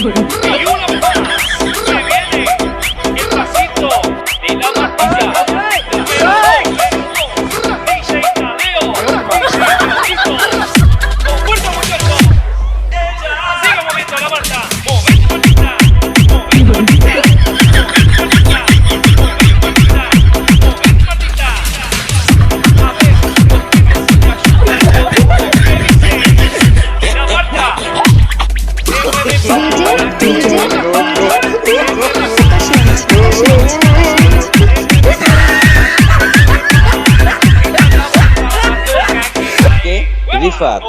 Y una más. Se viene el pasito de la martilla. DJ Tadeo. DJ Tadeo. Con fuerza, muchachos. Sigue moviendo la marcha. Movimiento martita. Movimiento martita. Rifat.